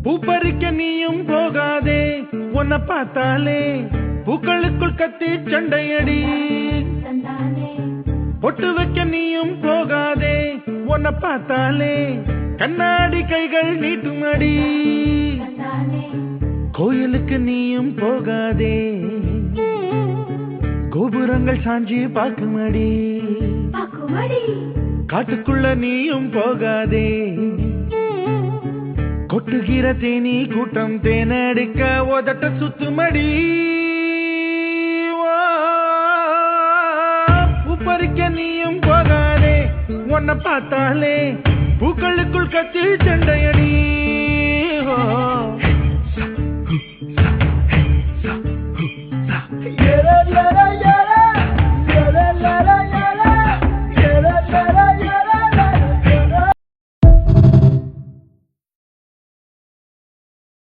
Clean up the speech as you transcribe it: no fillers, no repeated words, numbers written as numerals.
பூப்பறிக்க நீயும் போகாதே உன்னை பார்த்தாலே பூக்களுக்குள் கத்தி சண்டையடி பொட்டு வைக்க நீயும் போகாதே உன்னை பார்த்தாலே கண்ணாடி கைகள் நீட்டுமடி கோயிலுக்கு நீயும் போகாதே கோபுரங்கள் சாஞ்சி பாக்குமடி காட்டுக்குள்ள நீயும் போகாதே கொட்டுகிற தேனி கூட்டம் தேனடிக்க உதட்ட சுத்துமடி பூப்பறிக்க நீயும் போகாதே உன்னை பார்த்தாலே பூக்களுக்குள் கத்தி சண்டையடி